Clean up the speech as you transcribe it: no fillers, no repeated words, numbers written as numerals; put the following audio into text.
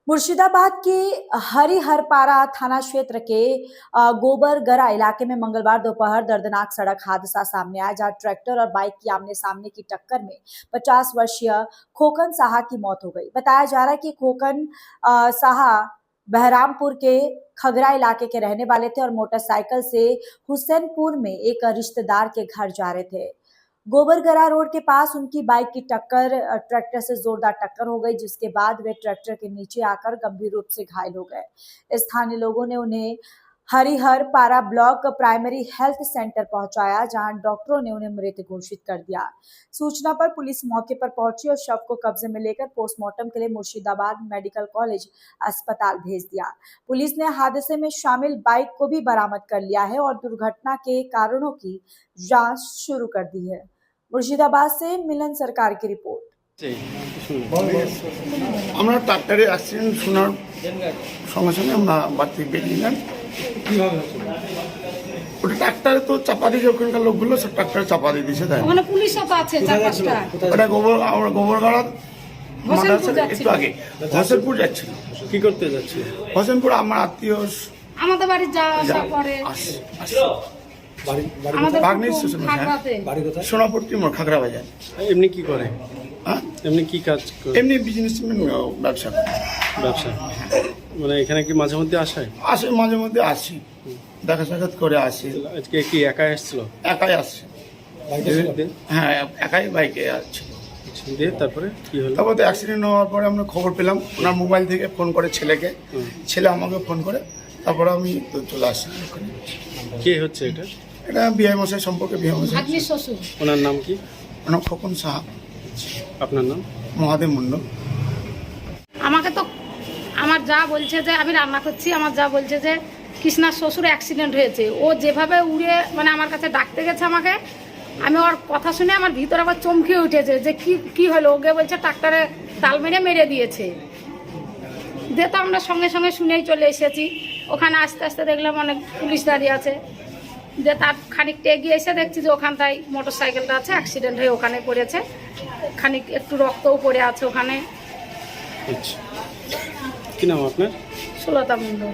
मुर्शिदाबाद के हरिहरपारा थाना क्षेत्र के गोबरगरा इलाके में मंगलवार दोपहर दर्दनाक सड़क हादसा सामने आया, जहां ट्रैक्टर और बाइक की आमने सामने की टक्कर में 50 वर्षीय खोकन साहा की मौत हो गई। बताया जा रहा है कि खोकन साहा बहरामपुर के खगरा इलाके के रहने वाले थे और मोटरसाइकिल से हुसैनपुर में एक रिश्तेदार के घर जा रहे थे। गोबरगरा रोड के पास उनकी बाइक की टक्कर ट्रैक्टर से जोरदार टक्कर हो गई, जिसके बाद वे ट्रैक्टर के नीचे आकर गंभीर रूप से घायल हो गए। स्थानीय लोगों ने उन्हें Hariharpara block primary health centre पहुंचाया, जहां डॉक्टरों ने उन्हें मृत घोषित कर दिया। सूचना पर पुलिस मौके पर पहुंची और शव को कब्जे में लेकर पोस्टमार्टम के लिए मुर्शिदाबाद मेडिकल कॉलेज अस्पताल भेज दिया। पुलिस ने हादसे में शामिल बाइक को भी बरामद कर लिया है और दुर्घटना के कारणों की जांच शुरू कर दी है। मुर्शिदाबाद से मिलन सरकार की रिपोर्ट। আমরা ট্রাক্টরে অ্যাক্সিডেন্ট শোনার সঙ্গে সঙ্গে আমরা বাড়তি বেরিয়ে ওটা ট্রাক্টরে তো চাপা দিয়ে ওখানকার লোকগুলো সব ট্রাক্টরে চাপা দিয়ে দিয়েছে। তাই ওখানে পুলিশও তো আছে চার পাঁচটা। ওটা আমরা গোবরগাড়া একটু আগে হোসেনপুর যাচ্ছিল। কি করতে যাচ্ছিল? হোসেনপুর আমার আত্মীয় আমাদের বাড়ি যাওয়া আসা করে। ভাগ্নির সোনাপুর টিমোর খাগড়া বাজার। এমনি কি করে? হ্যাঁ, এমনি কি কাজ করে? এমনি বিজনেসম্যান, ব্যবসা করে। ব্যবসা মানে এখানে কি মাঝে মধ্যে আসে? আসে, মাঝে মধ্যে আসি, দেখা সাক্ষাৎ করে আসি। আজকে কি একাই আসছিল? একাই আসছে। হ্যাঁ, একাই বাইকে আসছে। দিয়ে তারপরে কি হলো? তারপর তো অ্যাক্সিডেন্ট হওয়ার পরে আমরা খবর পেলাম, ওনার মোবাইল থেকে ফোন করে ছেলেকে, ছেলে আমাকে ফোন করে, তারপরে আমি তো চলে আসি। কে হচ্ছে এটা? এটা বিআই মশাই সম্পর্কে, বিআই মশাই। ভাগ্নির শ্বশুর। ওনার নাম কি? ওনার খোকন সাহা। আপনার নাম? মহাদেব মন্ডল। আমাকে তো আমার যা বলছে যে আমি রান্না করছি, আমার যা বলছে যে কৃষ্ণার শ্বশুর অ্যাক্সিডেন্ট হয়েছে। ও যেভাবে উড়ে মানে আমার কাছে ডাকতে গেছে আমাকে, আমি ওর কথা শুনে আমার ভিতরে আবার চমকে উঠেছে যে কি হলো। ওকে বলছে ট্রাক্টরে তাল মেরে দিয়েছে। দিয়ে তো আমরা সঙ্গে সঙ্গে শুনেই চলে এসেছি। ওখানে আস্তে আস্তে দেখলাম অনেক পুলিশ দাঁড়িয়ে আছে। যে তার খানিকটা এগিয়ে এসে দেখছি যে ওখানটায় মোটর সাইকেলটা আছে, অ্যাক্সিডেন্ট হয়ে ওখানে পড়েছে। খানিক একটু রক্তও পড়ে আছে ওখানে। কি নাম আপনার? সুলতা মন্ডল।